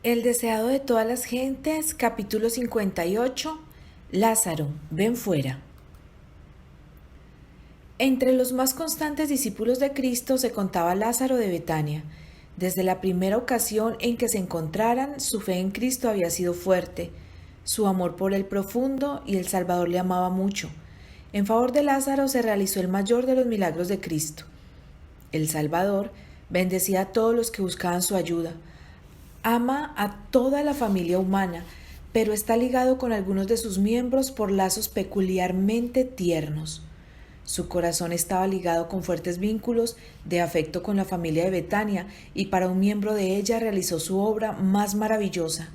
El deseado de todas las gentes, capítulo 58. Lázaro, ven fuera. Entre los más constantes discípulos de Cristo se contaba Lázaro de Betania. Desde la primera ocasión en que se encontraran, su fe en Cristo había sido fuerte, su amor por él profundo, y el Salvador le amaba mucho. En favor de Lázaro se realizó el mayor de los milagros de Cristo. El Salvador bendecía a todos los que buscaban su ayuda. Ama a toda la familia humana, pero está ligado con algunos de sus miembros por lazos peculiarmente tiernos. Su corazón estaba ligado con fuertes vínculos de afecto con la familia de Betania, y para un miembro de ella realizó su obra más maravillosa.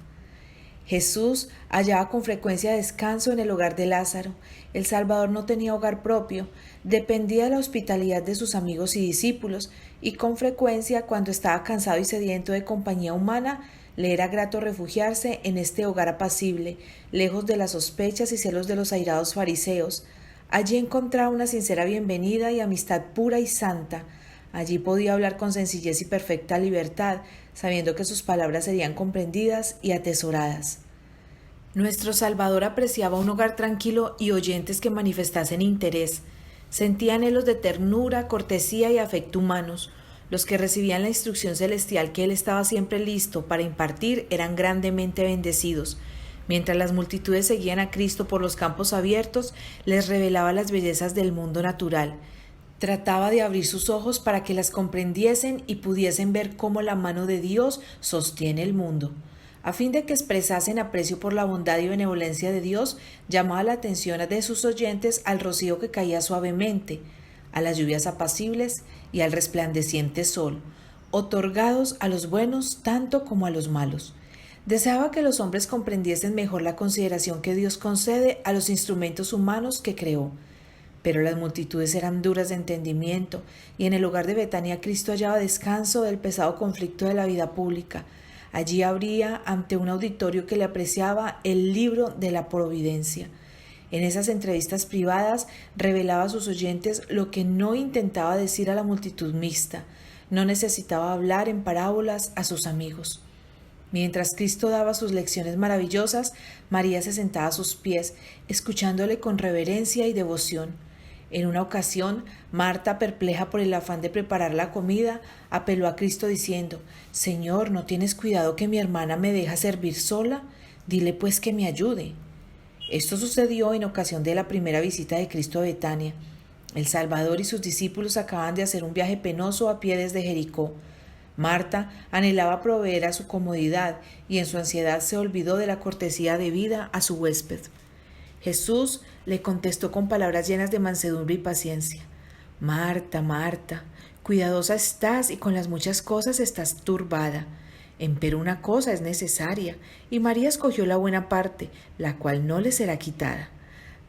Jesús hallaba con frecuencia descanso en el hogar de Lázaro. El Salvador no tenía hogar propio, dependía de la hospitalidad de sus amigos y discípulos, y con frecuencia, cuando estaba cansado y sediento de compañía humana, le era grato refugiarse en este hogar apacible, lejos de las sospechas y celos de los airados fariseos. Allí encontraba una sincera bienvenida y amistad pura y santa. Allí podía hablar con sencillez y perfecta libertad, sabiendo que sus palabras serían comprendidas y atesoradas. Nuestro Salvador apreciaba un hogar tranquilo y oyentes que manifestasen interés. Sentía anhelos de ternura, cortesía y afecto humanos. Los que recibían la instrucción celestial que él estaba siempre listo para impartir eran grandemente bendecidos. Mientras las multitudes seguían a Cristo por los campos abiertos, les revelaba las bellezas del mundo natural. Trataba de abrir sus ojos para que las comprendiesen y pudiesen ver cómo la mano de Dios sostiene el mundo. A fin de que expresasen aprecio por la bondad y benevolencia de Dios, llamaba la atención de sus oyentes al rocío que caía suavemente, a las lluvias apacibles y al resplandeciente sol, otorgados a los buenos tanto como a los malos. Deseaba que los hombres comprendiesen mejor la consideración que Dios concede a los instrumentos humanos que creó. Pero las multitudes eran duras de entendimiento, y en el hogar de Betania Cristo hallaba descanso del pesado conflicto de la vida pública. Allí abría, ante un auditorio que le apreciaba, el libro de la providencia. En esas entrevistas privadas revelaba a sus oyentes lo que no intentaba decir a la multitud mixta. No necesitaba hablar en parábolas a sus amigos. Mientras Cristo daba sus lecciones maravillosas, María se sentaba a sus pies, escuchándole con reverencia y devoción. En una ocasión, Marta, perpleja por el afán de preparar la comida, apeló a Cristo diciendo: «Señor, ¿no tienes cuidado que mi hermana me deja servir sola? Dile pues que me ayude». Esto sucedió en ocasión de la primera visita de Cristo a Betania. El Salvador y sus discípulos acababan de hacer un viaje penoso a pie desde Jericó. Marta anhelaba proveer a su comodidad y en su ansiedad se olvidó de la cortesía debida a su huésped. Jesús le contestó con palabras llenas de mansedumbre y paciencia: «Marta, Marta, cuidadosa estás y con las muchas cosas estás turbada. Empero una cosa es necesaria, y María escogió la buena parte, la cual no le será quitada».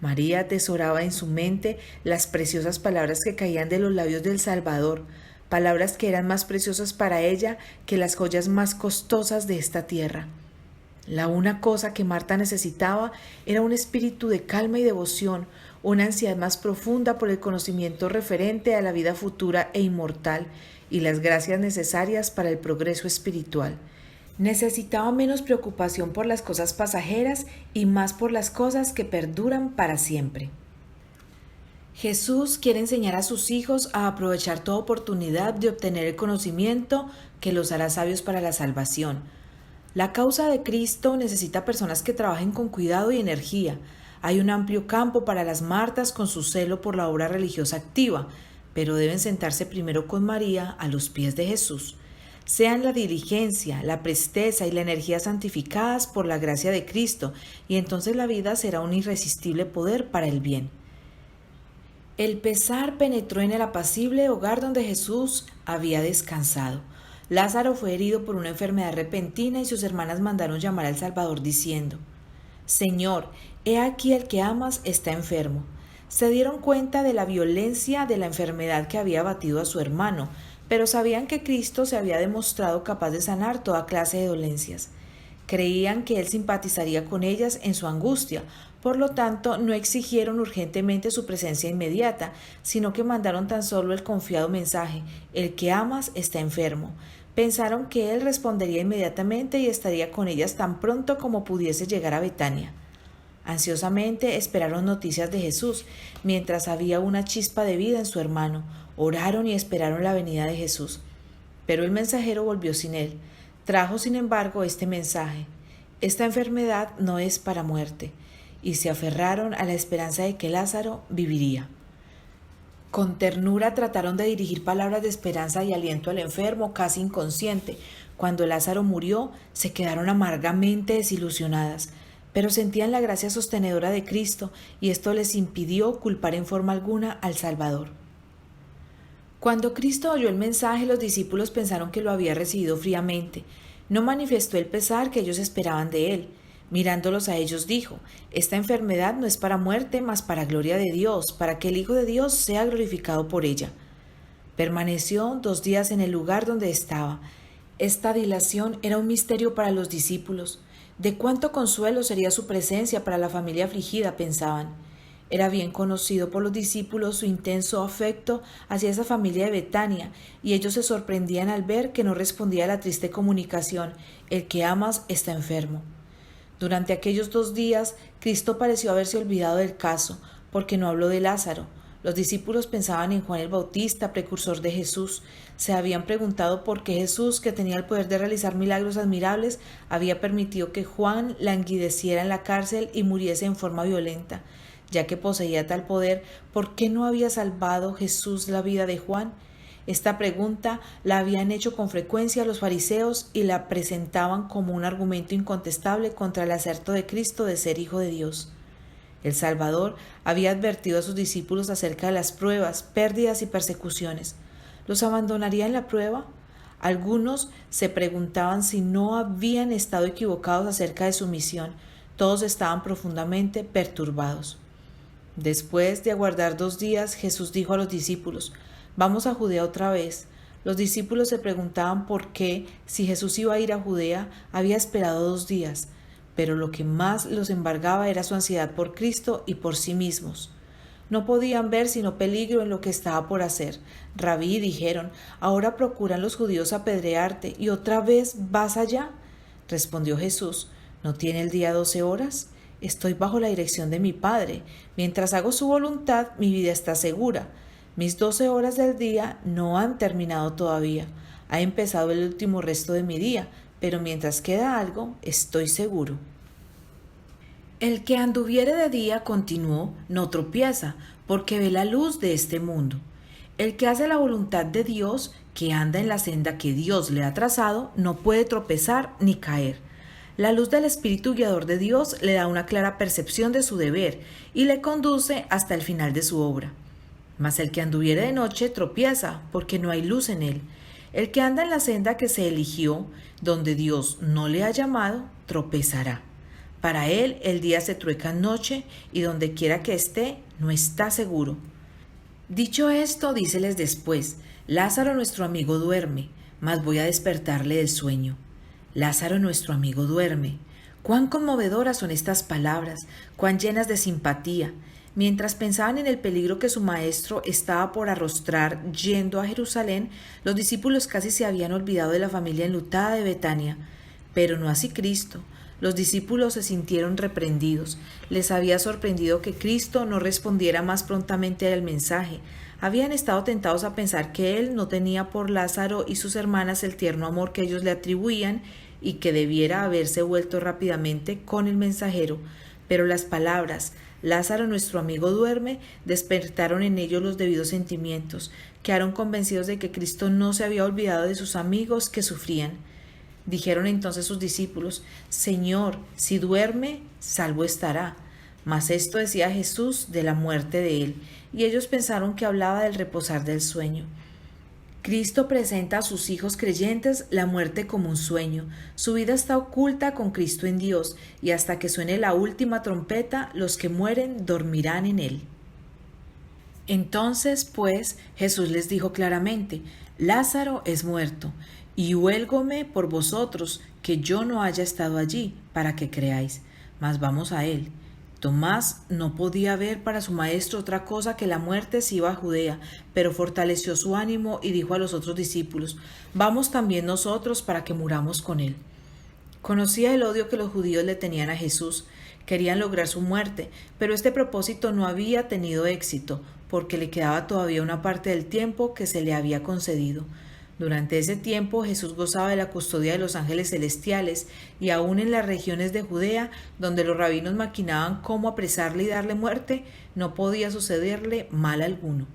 María atesoraba en su mente las preciosas palabras que caían de los labios del Salvador, palabras que eran más preciosas para ella que las joyas más costosas de esta tierra. La una cosa que Marta necesitaba era un espíritu de calma y devoción, una ansiedad más profunda por el conocimiento referente a la vida futura e inmortal y las gracias necesarias para el progreso espiritual. Necesitaba menos preocupación por las cosas pasajeras y más por las cosas que perduran para siempre. Jesús quiere enseñar a sus hijos a aprovechar toda oportunidad de obtener el conocimiento que los hará sabios para la salvación. La causa de Cristo necesita personas que trabajen con cuidado y energía. Hay un amplio campo para las Martas con su celo por la obra religiosa activa, pero deben sentarse primero con María a los pies de Jesús. Sean la diligencia, la presteza y la energía santificadas por la gracia de Cristo, y entonces la vida será un irresistible poder para el bien. El pesar penetró en el apacible hogar donde Jesús había descansado. Lázaro fue herido por una enfermedad repentina y sus hermanas mandaron llamar al Salvador diciendo: «Señor, he aquí el que amas está enfermo». Se dieron cuenta de la violencia de la enfermedad que había abatido a su hermano, pero sabían que Cristo se había demostrado capaz de sanar toda clase de dolencias. Creían que él simpatizaría con ellas en su angustia, por lo tanto no exigieron urgentemente su presencia inmediata, sino que mandaron tan solo el confiado mensaje: «El que amas está enfermo». Pensaron que él respondería inmediatamente y estaría con ellas tan pronto como pudiese llegar a Betania. Ansiosamente esperaron noticias de Jesús, mientras había una chispa de vida en su hermano. Oraron y esperaron la venida de Jesús. Pero el mensajero volvió sin él. Trajo, sin embargo, este mensaje: esta enfermedad no es para muerte. Y se aferraron a la esperanza de que Lázaro viviría. Con ternura trataron de dirigir palabras de esperanza y aliento al enfermo, casi inconsciente. Cuando Lázaro murió, se quedaron amargamente desilusionadas, pero sentían la gracia sostenedora de Cristo, y esto les impidió culpar en forma alguna al Salvador. Cuando Cristo oyó el mensaje, los discípulos pensaron que lo había recibido fríamente. No manifestó el pesar que ellos esperaban de él. Mirándolos a ellos dijo: esta enfermedad no es para muerte, mas para gloria de Dios, para que el Hijo de Dios sea glorificado por ella. Permaneció 2 días en el lugar donde estaba. Esta dilación era un misterio para los discípulos. De cuánto consuelo sería su presencia para la familia afligida, pensaban. Era bien conocido por los discípulos su intenso afecto hacia esa familia de Betania, y ellos se sorprendían al ver que no respondía a la triste comunicación: el que amas está enfermo. Durante aquellos 2 días, Cristo pareció haberse olvidado del caso, porque no habló de Lázaro. Los discípulos pensaban en Juan el Bautista, precursor de Jesús. Se habían preguntado por qué Jesús, que tenía el poder de realizar milagros admirables, había permitido que Juan languideciera en la cárcel y muriese en forma violenta. Ya que poseía tal poder, ¿por qué no había salvado Jesús la vida de Juan? Esta pregunta la habían hecho con frecuencia los fariseos y la presentaban como un argumento incontestable contra el aserto de Cristo de ser Hijo de Dios. El Salvador había advertido a sus discípulos acerca de las pruebas, pérdidas y persecuciones. ¿Los abandonaría en la prueba? Algunos se preguntaban si no habían estado equivocados acerca de su misión. Todos estaban profundamente perturbados. Después de aguardar 2 días, Jesús dijo a los discípulos: «Vamos a Judea otra vez». Los discípulos se preguntaban por qué, si Jesús iba a ir a Judea, había esperado 2 días, pero lo que más los embargaba era su ansiedad por Cristo y por sí mismos. No podían ver sino peligro en lo que estaba por hacer. «Rabí», dijeron, «ahora procuran los judíos apedrearte, ¿y otra vez vas allá?». Respondió Jesús: «¿No tiene el día 12 horas? Estoy bajo la dirección de mi Padre. Mientras hago su voluntad, mi vida está segura. Mis 12 horas del día no han terminado todavía. Ha empezado el último resto de mi día, pero mientras queda algo, estoy seguro». El que anduviere de día, continuó, no tropieza, porque ve la luz de este mundo. El que hace la voluntad de Dios, que anda en la senda que Dios le ha trazado, no puede tropezar ni caer. La luz del Espíritu guiador de Dios le da una clara percepción de su deber y le conduce hasta el final de su obra. Mas el que anduviere de noche tropieza, porque no hay luz en él. El que anda en la senda que se eligió, donde Dios no le ha llamado, tropezará. Para él el día se trueca en noche, y donde quiera que esté, no está seguro. Dicho esto, díceles después: «Lázaro nuestro amigo duerme, mas voy a despertarle del sueño». Lázaro nuestro amigo duerme. Cuán conmovedoras son estas palabras, cuán llenas de simpatía. Mientras pensaban en el peligro que su maestro estaba por arrostrar yendo a Jerusalén, los discípulos casi se habían olvidado de la familia enlutada de Betania. Pero no así Cristo. Los discípulos se sintieron reprendidos. Les había sorprendido que Cristo no respondiera más prontamente al mensaje. Habían estado tentados a pensar que él no tenía por Lázaro y sus hermanas el tierno amor que ellos le atribuían y que debiera haberse vuelto rápidamente con el mensajero. Pero las palabras «Lázaro nuestro amigo duerme» despertaron en ellos los debidos sentimientos. Quedaron convencidos de que Cristo no se había olvidado de sus amigos que sufrían. Dijeron entonces sus discípulos: «Señor, si duerme, salvo estará». Mas esto decía Jesús de la muerte de él, y ellos pensaron que hablaba del reposar del sueño. Cristo presenta a sus hijos creyentes la muerte como un sueño. Su vida está oculta con Cristo en Dios, y hasta que suene la última trompeta, los que mueren dormirán en él. Entonces, pues, Jesús les dijo claramente: «Lázaro es muerto, y huélgome por vosotros que yo no haya estado allí, para que creáis. Mas vamos a él». Tomás no podía ver para su maestro otra cosa que la muerte si iba a Judea, pero fortaleció su ánimo y dijo a los otros discípulos: «Vamos también nosotros para que muramos con él». Conocía el odio que los judíos le tenían a Jesús. Querían lograr su muerte, pero este propósito no había tenido éxito, porque le quedaba todavía una parte del tiempo que se le había concedido. Durante ese tiempo Jesús gozaba de la custodia de los ángeles celestiales, y aun en las regiones de Judea, donde los rabinos maquinaban cómo apresarle y darle muerte, no podía sucederle mal alguno.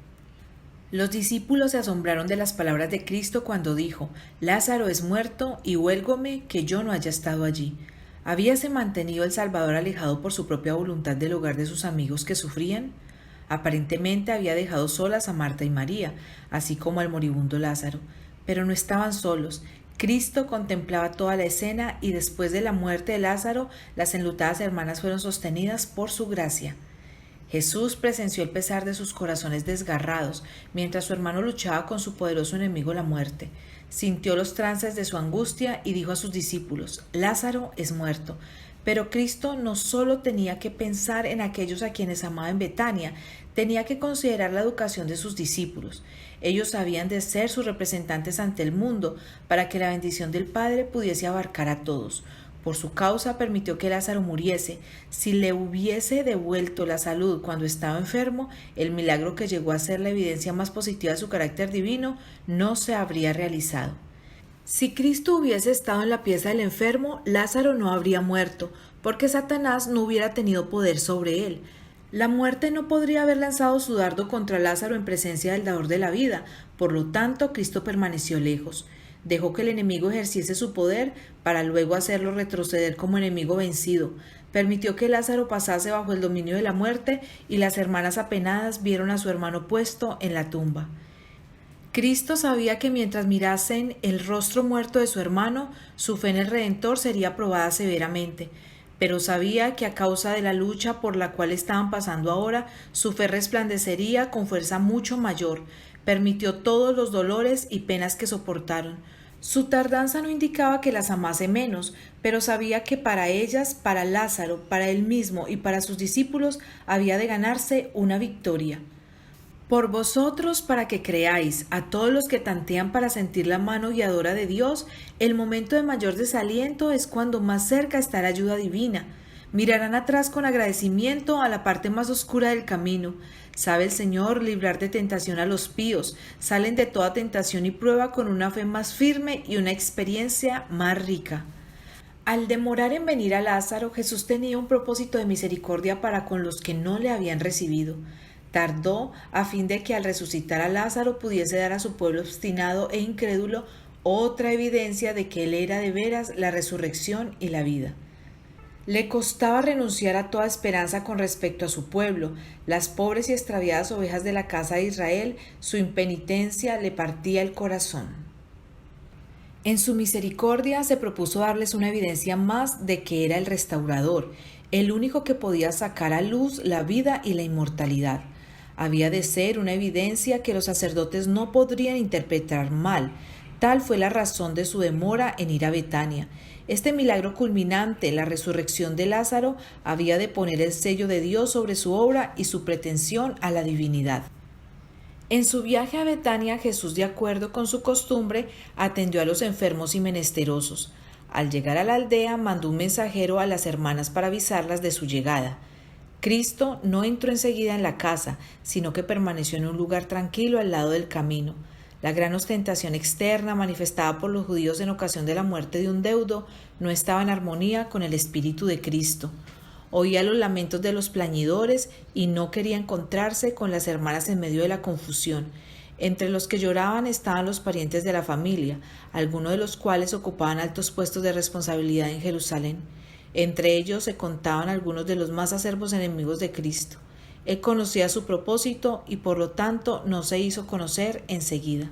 Los discípulos se asombraron de las palabras de Cristo cuando dijo: «Lázaro es muerto, y huélgome que yo no haya estado allí». ¿Habíase mantenido el Salvador alejado por su propia voluntad del hogar de sus amigos que sufrían? Aparentemente había dejado solas a Marta y María, así como al moribundo Lázaro. Pero no estaban solos. Cristo contemplaba toda la escena, y después de la muerte de Lázaro, las enlutadas hermanas fueron sostenidas por su gracia. Jesús presenció el pesar de sus corazones desgarrados, mientras su hermano luchaba con su poderoso enemigo, la muerte. Sintió los trances de su angustia y dijo a sus discípulos: «Lázaro es muerto». Pero Cristo no solo tenía que pensar en aquellos a quienes amaba en Betania, tenía que considerar la educación de sus discípulos. Ellos habían de ser sus representantes ante el mundo, para que la bendición del Padre pudiese abarcar a todos. Por su causa permitió que Lázaro muriese. Si le hubiese devuelto la salud cuando estaba enfermo, el milagro que llegó a ser la evidencia más positiva de su carácter divino no se habría realizado. Si Cristo hubiese estado en la pieza del enfermo, Lázaro no habría muerto, porque Satanás no hubiera tenido poder sobre él. La muerte no podría haber lanzado su dardo contra Lázaro en presencia del dador de la vida. Por lo tanto, Cristo permaneció lejos. Dejó que el enemigo ejerciese su poder para luego hacerlo retroceder como enemigo vencido. Permitió que Lázaro pasase bajo el dominio de la muerte, y las hermanas apenadas vieron a su hermano puesto en la tumba. Cristo sabía que mientras mirasen el rostro muerto de su hermano, su fe en el Redentor sería probada severamente. Pero sabía que a causa de la lucha por la cual estaban pasando ahora, su fe resplandecería con fuerza mucho mayor. Permitió todos los dolores y penas que soportaron. Su tardanza no indicaba que las amase menos, pero sabía que para ellas, para Lázaro, para él mismo y para sus discípulos había de ganarse una victoria. Por vosotros, para que creáis, a todos los que tantean para sentir la mano guiadora de Dios, el momento de mayor desaliento es cuando más cerca está la ayuda divina. Mirarán atrás con agradecimiento a la parte más oscura del camino. Sabe el Señor librar de tentación a los píos. Salen de toda tentación y prueba con una fe más firme y una experiencia más rica. Al demorar en venir a Lázaro, Jesús tenía un propósito de misericordia para con los que no le habían recibido. Tardó a fin de que al resucitar a Lázaro pudiese dar a su pueblo obstinado e incrédulo otra evidencia de que él era de veras la resurrección y la vida. Le costaba renunciar a toda esperanza con respecto a su pueblo, las pobres y extraviadas ovejas de la casa de Israel. Su impenitencia le partía el corazón. En su misericordia se propuso darles una evidencia más de que era el restaurador, el único que podía sacar a luz la vida y la inmortalidad. Había de ser una evidencia que los sacerdotes no podrían interpretar mal. Tal fue la razón de su demora en ir a Betania. Este milagro culminante, la resurrección de Lázaro, había de poner el sello de Dios sobre su obra y su pretensión a la divinidad. En su viaje a Betania, Jesús, de acuerdo con su costumbre, atendió a los enfermos y menesterosos. Al llegar a la aldea, mandó un mensajero a las hermanas para avisarlas de su llegada. Cristo no entró enseguida en la casa, sino que permaneció en un lugar tranquilo al lado del camino. La gran ostentación externa manifestada por los judíos en ocasión de la muerte de un deudo no estaba en armonía con el espíritu de Cristo. Oía los lamentos de los plañidores y no quería encontrarse con las hermanas en medio de la confusión. Entre los que lloraban estaban los parientes de la familia, algunos de los cuales ocupaban altos puestos de responsabilidad en Jerusalén. Entre ellos se contaban algunos de los más acerbos enemigos de Cristo. Él conocía su propósito y por lo tanto no se hizo conocer enseguida.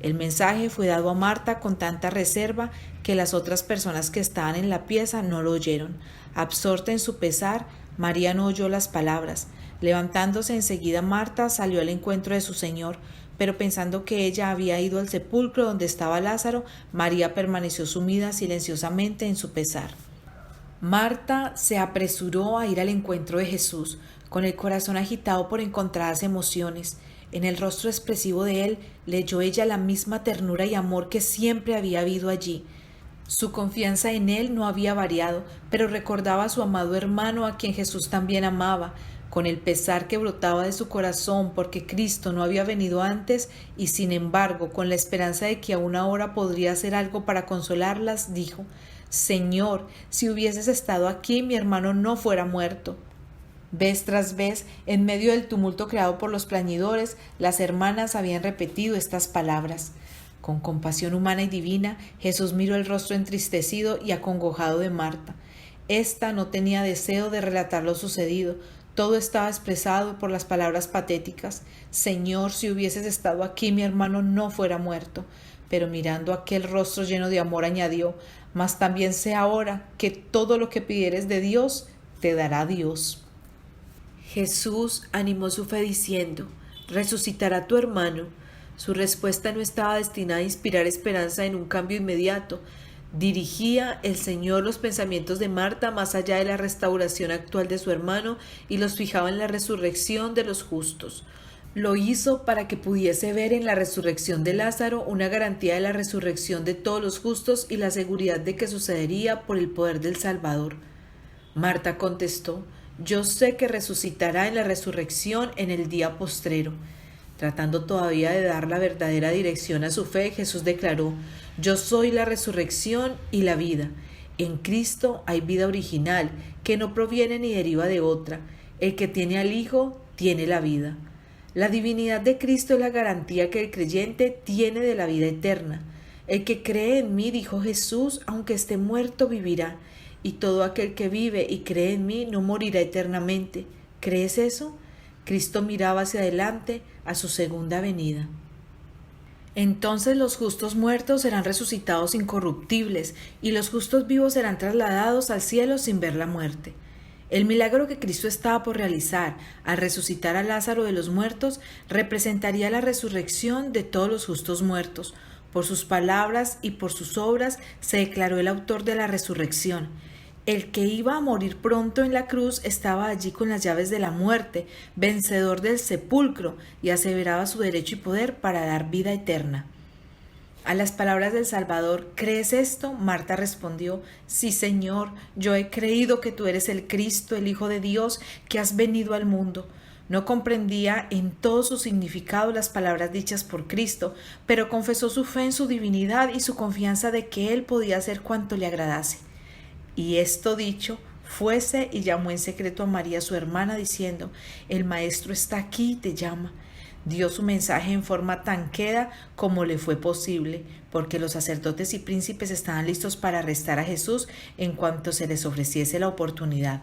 El mensaje fue dado a Marta con tanta reserva que las otras personas que estaban en la pieza no lo oyeron. Absorta en su pesar, María no oyó las palabras. Levantándose enseguida, Marta salió al encuentro de su Señor, pero pensando que ella había ido al sepulcro donde estaba Lázaro, María permaneció sumida silenciosamente en su pesar. Marta se apresuró a ir al encuentro de Jesús, con el corazón agitado por encontradas emociones. En el rostro expresivo de él leyó ella la misma ternura y amor que siempre había habido allí. Su confianza en él no había variado, pero recordaba a su amado hermano a quien Jesús también amaba, con el pesar que brotaba de su corazón porque Cristo no había venido antes y sin embargo, con la esperanza de que aún ahora podría hacer algo para consolarlas, dijo: Señor, si hubieses estado aquí, mi hermano no fuera muerto. Vez tras vez, en medio del tumulto creado por los plañidores, las hermanas habían repetido estas palabras. Con compasión humana y divina, Jesús miró el rostro entristecido y acongojado de Marta. Esta no tenía deseo de relatar lo sucedido. Todo estaba expresado por las palabras patéticas: Señor, si hubieses estado aquí, mi hermano no fuera muerto. Pero mirando aquel rostro lleno de amor, añadió: Mas también sé ahora que todo lo que pidieres de Dios, te dará Dios. Jesús animó su fe diciendo: resucitará tu hermano. Su respuesta no estaba destinada a inspirar esperanza en un cambio inmediato. Dirigía el Señor los pensamientos de Marta más allá de la restauración actual de su hermano y los fijaba en la resurrección de los justos. Lo hizo para que pudiese ver en la resurrección de Lázaro una garantía de la resurrección de todos los justos y la seguridad de que sucedería por el poder del Salvador. Marta contestó: Yo sé que resucitará en la resurrección en el día postrero. Tratando todavía de dar la verdadera dirección a su fe, Jesús declaró: Yo soy la resurrección y la vida. En Cristo hay vida original, que no proviene ni deriva de otra. El que tiene al Hijo, tiene la vida. La divinidad de Cristo es la garantía que el creyente tiene de la vida eterna. El que cree en mí, dijo Jesús, aunque esté muerto, vivirá. Y todo aquel que vive y cree en mí no morirá eternamente. ¿Crees eso? Cristo miraba hacia adelante a su segunda venida. Entonces los justos muertos serán resucitados incorruptibles y los justos vivos serán trasladados al cielo sin ver la muerte. El milagro que Cristo estaba por realizar al resucitar a Lázaro de los muertos representaría la resurrección de todos los justos muertos. Por sus palabras y por sus obras se declaró el autor de la resurrección. El que iba a morir pronto en la cruz estaba allí con las llaves de la muerte, vencedor del sepulcro, y aseveraba su derecho y poder para dar vida eterna. A las palabras del Salvador: ¿crees esto? Marta respondió: Sí, Señor, yo he creído que tú eres el Cristo, el Hijo de Dios, que has venido al mundo. No comprendía en todo su significado las palabras dichas por Cristo, pero confesó su fe en su divinidad y su confianza de que Él podía hacer cuanto le agradase. Y esto dicho, fuese y llamó en secreto a María su hermana, diciendo: El Maestro está aquí y te llama. Dio su mensaje en forma tan queda como le fue posible, porque los sacerdotes y príncipes estaban listos para arrestar a Jesús en cuanto se les ofreciese la oportunidad.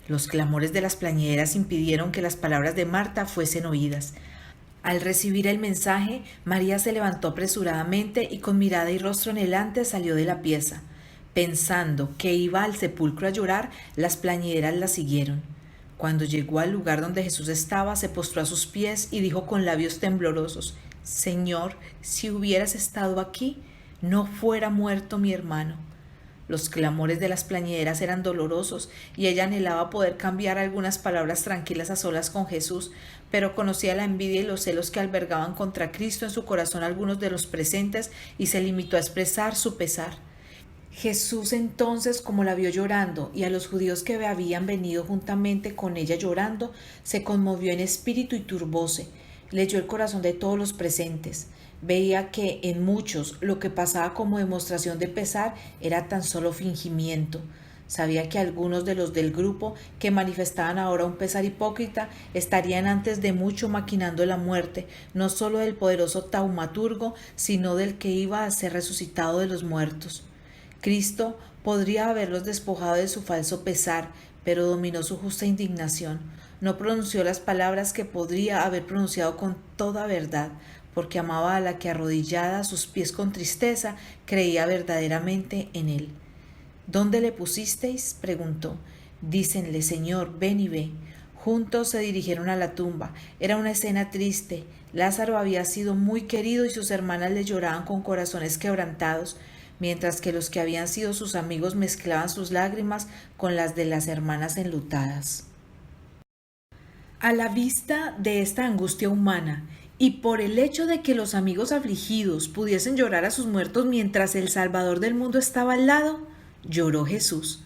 Los clamores de las plañideras impidieron que las palabras de Marta fuesen oídas. Al recibir el mensaje, María se levantó apresuradamente y con mirada y rostro anhelante salió de la pieza. Pensando que iba al sepulcro a llorar, las plañideras la siguieron. Cuando llegó al lugar donde Jesús estaba, se postró a sus pies y dijo con labios temblorosos: Señor, si hubieras estado aquí, no fuera muerto mi hermano. Los clamores de las plañideras eran dolorosos y ella anhelaba poder cambiar algunas palabras tranquilas a solas con Jesús, pero conocía la envidia y los celos que albergaban contra Cristo en su corazón algunos de los presentes y se limitó a expresar su pesar. Jesús entonces, como la vio llorando y a los judíos que habían venido juntamente con ella llorando, se conmovió en espíritu y turbóse. Leyó el corazón de todos los presentes. Veía que en muchos lo que pasaba como demostración de pesar era tan solo fingimiento. Sabía que algunos de los del grupo que manifestaban ahora un pesar hipócrita estarían antes de mucho maquinando la muerte, no solo del poderoso taumaturgo, sino del que iba a ser resucitado de los muertos. Cristo podría haberlos despojado de su falso pesar, pero dominó su justa indignación. No pronunció las palabras que podría haber pronunciado con toda verdad, porque amaba a la que arrodillada a sus pies con tristeza creía verdaderamente en él. ¿Dónde le pusisteis?, preguntó. Dícenle: Señor, ven y ve. Juntos se dirigieron a la tumba. Era una escena triste. Lázaro había sido muy querido y sus hermanas le lloraban con corazones quebrantados. mientras que los que habían sido sus amigos mezclaban sus lágrimas con las de las hermanas enlutadas. A la vista de esta angustia humana, y por el hecho de que los amigos afligidos pudiesen llorar a sus muertos mientras el Salvador del mundo estaba al lado, lloró Jesús.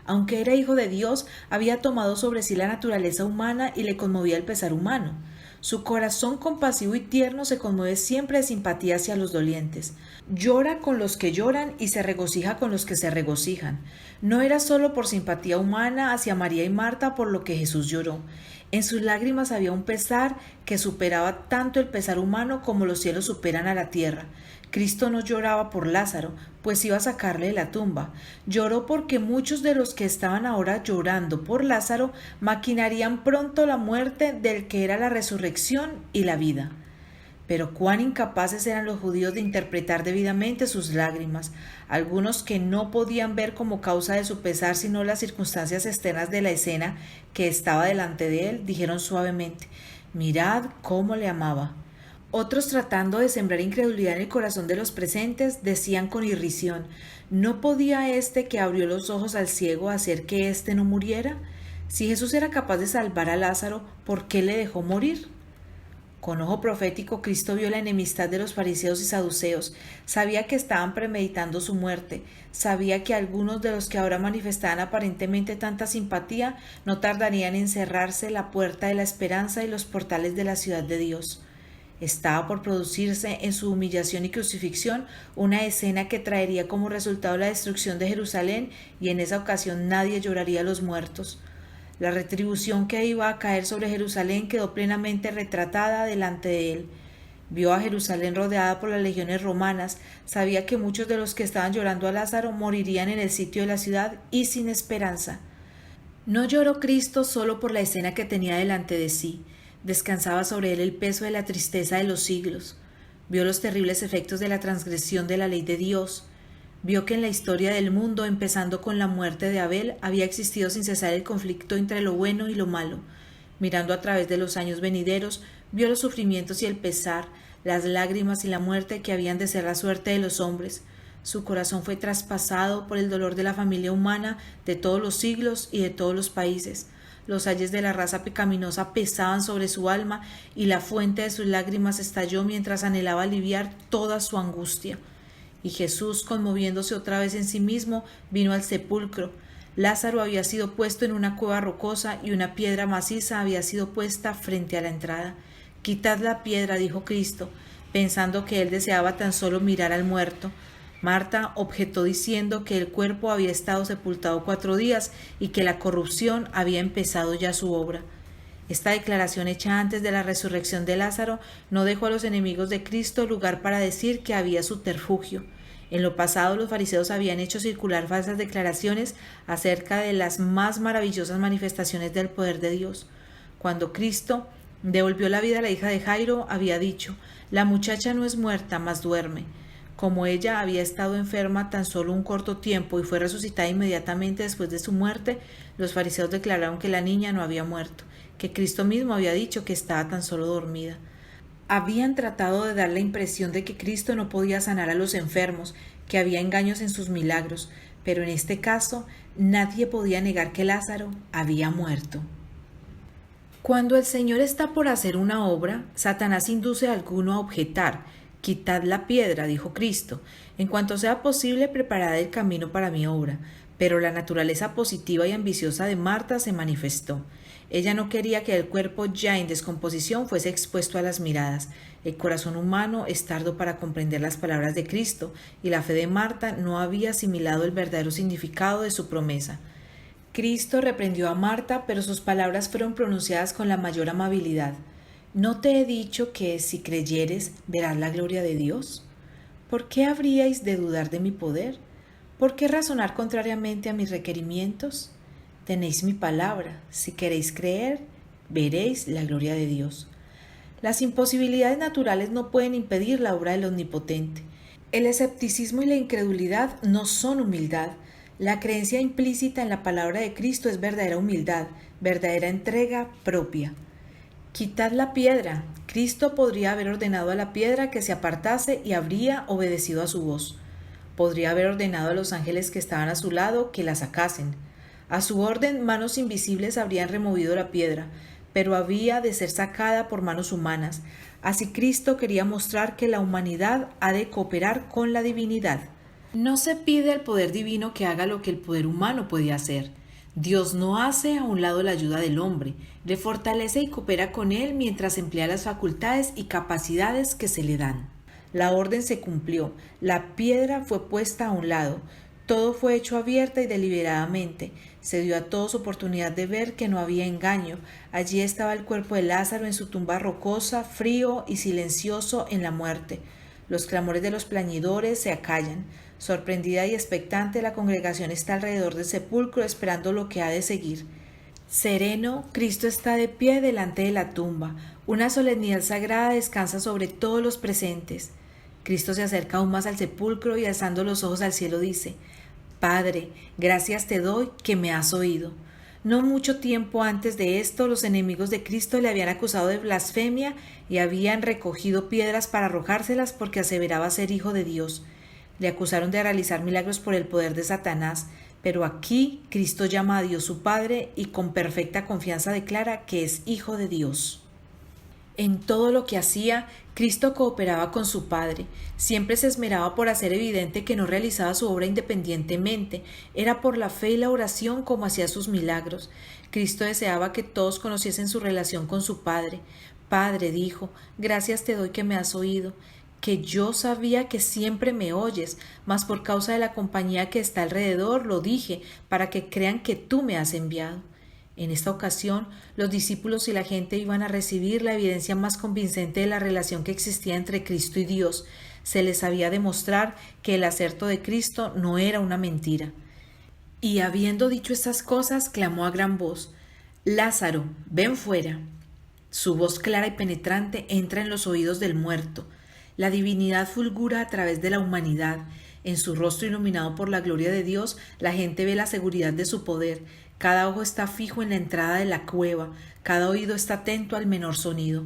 Aunque era hijo de Dios, había tomado sobre sí la naturaleza humana y le conmovía el pesar humano. Su corazón compasivo y tierno se conmueve siempre de simpatía hacia los dolientes. Llora con los que lloran y se regocija con los que se regocijan. No era solo por simpatía humana hacia María y Marta por lo que Jesús lloró. En sus lágrimas había un pesar que superaba tanto el pesar humano como los cielos superan a la tierra. Cristo no lloraba por Lázaro, pues iba a sacarle de la tumba. Lloró porque muchos de los que estaban ahora llorando por Lázaro maquinarían pronto la muerte del que era la resurrección y la vida. Pero cuán incapaces eran los judíos de interpretar debidamente sus lágrimas. Algunos que no podían ver como causa de su pesar sino las circunstancias externas de la escena que estaba delante de él, dijeron suavemente: «Mirad cómo le amaba». Otros, tratando de sembrar incredulidad en el corazón de los presentes, decían con irrisión: ¿no podía éste que abrió los ojos al ciego hacer que éste no muriera? Si Jesús era capaz de salvar a Lázaro, ¿por qué le dejó morir? Con ojo profético, Cristo vio la enemistad de los fariseos y saduceos, sabía que estaban premeditando su muerte, sabía que algunos de los que ahora manifestaban aparentemente tanta simpatía no tardarían en cerrarse la puerta de la esperanza y los portales de la ciudad de Dios. Estaba por producirse en su humillación y crucifixión una escena que traería como resultado la destrucción de Jerusalén, y en esa ocasión nadie lloraría a los muertos. La retribución que iba a caer sobre Jerusalén quedó plenamente retratada delante de él. Vio a Jerusalén rodeada por las legiones romanas, sabía que muchos de los que estaban llorando a Lázaro morirían en el sitio de la ciudad y sin esperanza. No lloró Cristo solo por la escena que tenía delante de sí, descansaba sobre él el peso de la tristeza de los siglos. Vio los terribles efectos de la transgresión de la ley de Dios. Vio que en la historia del mundo, empezando con la muerte de Abel, había existido sin cesar el conflicto entre lo bueno y lo malo. Mirando a través de los años venideros, vio los sufrimientos y el pesar, las lágrimas y la muerte que habían de ser la suerte de los hombres. Su corazón fue traspasado por el dolor de la familia humana de todos los siglos y de todos los países. Los ayes de la raza pecaminosa pesaban sobre su alma, y la fuente de sus lágrimas estalló mientras anhelaba aliviar toda su angustia. Y Jesús, conmoviéndose otra vez en sí mismo, vino al sepulcro. Lázaro había sido puesto en una cueva rocosa y una piedra maciza había sido puesta frente a la entrada. «Quitad la piedra», dijo Cristo, pensando que él deseaba tan solo mirar al muerto. Marta objetó diciendo que el cuerpo había estado sepultado 4 días y que la corrupción había empezado ya su obra. Esta declaración, hecha antes de la resurrección de Lázaro, no dejó a los enemigos de Cristo lugar para decir que había subterfugio. En lo pasado, los fariseos habían hecho circular falsas declaraciones acerca de las más maravillosas manifestaciones del poder de Dios. Cuando Cristo devolvió la vida a la hija de Jairo, había dicho: «La muchacha no es muerta, mas duerme». Como ella había estado enferma tan solo un corto tiempo y fue resucitada inmediatamente después de su muerte, los fariseos declararon que la niña no había muerto, que Cristo mismo había dicho que estaba tan solo dormida. Habían tratado de dar la impresión de que Cristo no podía sanar a los enfermos, que había engaños en sus milagros, pero en este caso nadie podía negar que Lázaro había muerto. Cuando el Señor está por hacer una obra, Satanás induce a alguno a objetar: «Quitad la piedra», dijo Cristo. «En cuanto sea posible, preparad el camino para mi obra». Pero la naturaleza positiva y ambiciosa de Marta se manifestó. Ella no quería que el cuerpo ya en descomposición fuese expuesto a las miradas. El corazón humano es tardo para comprender las palabras de Cristo, y la fe de Marta no había asimilado el verdadero significado de su promesa. Cristo reprendió a Marta, pero sus palabras fueron pronunciadas con la mayor amabilidad. ¿No te he dicho que, si creyeres, verás la gloria de Dios? ¿Por qué habríais de dudar de mi poder? ¿Por qué razonar contrariamente a mis requerimientos? Tenéis mi palabra. Si queréis creer, veréis la gloria de Dios. Las imposibilidades naturales no pueden impedir la obra del Omnipotente. El escepticismo y la incredulidad no son humildad. La creencia implícita en la palabra de Cristo es verdadera humildad, verdadera entrega propia. «Quitad la piedra». Cristo podría haber ordenado a la piedra que se apartase y habría obedecido a su voz. Podría haber ordenado a los ángeles que estaban a su lado que la sacasen. A su orden, manos invisibles habrían removido la piedra, pero había de ser sacada por manos humanas. Así Cristo quería mostrar que la humanidad ha de cooperar con la divinidad. No se pide al poder divino que haga lo que el poder humano puede hacer. Dios no hace a un lado la ayuda del hombre, le fortalece y coopera con él mientras emplea las facultades y capacidades que se le dan. La orden se cumplió, la piedra fue puesta a un lado, todo fue hecho abierta y deliberadamente. Se dio a todos oportunidad de ver que no había engaño. Allí estaba el cuerpo de Lázaro en su tumba rocosa, frío y silencioso en la muerte. Los clamores de los plañidores se acallan. Sorprendida y expectante, la congregación está alrededor del sepulcro esperando lo que ha de seguir. Sereno, Cristo está de pie delante de la tumba. Una solemnidad sagrada descansa sobre todos los presentes. Cristo se acerca aún más al sepulcro y alzando los ojos al cielo dice: Padre, gracias te doy que me has oído. No mucho tiempo antes de esto, los enemigos de Cristo le habían acusado de blasfemia y habían recogido piedras para arrojárselas porque aseveraba ser hijo de Dios. Le acusaron de realizar milagros por el poder de Satanás, pero aquí Cristo llama a Dios su Padre y con perfecta confianza declara que es hijo de Dios. En todo lo que hacía, Cristo cooperaba con su Padre. Siempre se esmeraba por hacer evidente que no realizaba su obra independientemente. Era por la fe y la oración como hacía sus milagros. Cristo deseaba que todos conociesen su relación con su Padre. Padre, dijo, gracias te doy que me has oído, que yo sabía que siempre me oyes, mas por causa de la compañía que está alrededor lo dije, para que crean que tú me has enviado. En esta ocasión, los discípulos y la gente iban a recibir la evidencia más convincente de la relación que existía entre Cristo y Dios. Se les había de mostrar que el aserto de Cristo no era una mentira. Y habiendo dicho estas cosas, clamó a gran voz: Lázaro, ven fuera. Su voz clara y penetrante entra en los oídos del muerto. La divinidad fulgura a través de la humanidad. En su rostro iluminado por la gloria de Dios, la gente ve la seguridad de su poder. Cada ojo está fijo en la entrada de la cueva, cada oído está atento al menor sonido.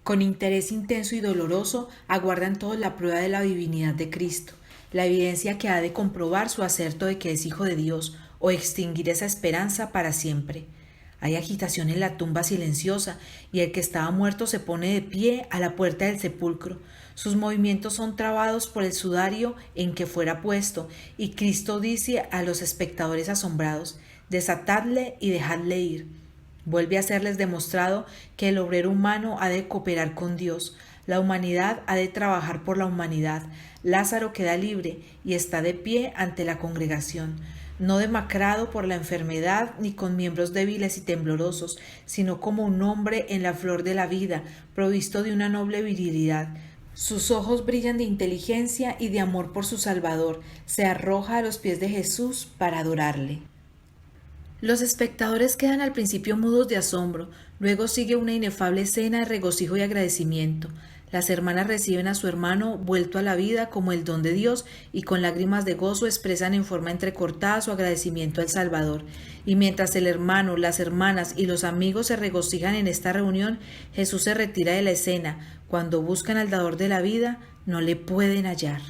Con interés intenso y doloroso aguardan todos la prueba de la divinidad de Cristo, la evidencia que ha de comprobar su aserto de que es hijo de Dios o extinguir esa esperanza para siempre. Hay agitación en la tumba silenciosa y el que estaba muerto se pone de pie a la puerta del sepulcro. Sus movimientos son trabados por el sudario en que fuera puesto y Cristo dice a los espectadores asombrados: desatadle y dejadle ir. Vuelve a serles demostrado que el obrero humano ha de cooperar con Dios. La humanidad ha de trabajar por la humanidad. Lázaro queda libre y está de pie ante la congregación, no demacrado por la enfermedad ni con miembros débiles y temblorosos, sino como un hombre en la flor de la vida, provisto de una noble virilidad. Sus ojos brillan de inteligencia y de amor por su Salvador. Se arroja a los pies de Jesús para adorarle. Los espectadores quedan al principio mudos de asombro, luego sigue una inefable escena de regocijo y agradecimiento. Las hermanas reciben a su hermano vuelto a la vida como el don de Dios y con lágrimas de gozo expresan en forma entrecortada su agradecimiento al Salvador. Y mientras el hermano, las hermanas y los amigos se regocijan en esta reunión, Jesús se retira de la escena. Cuando buscan al dador de la vida, no le pueden hallar.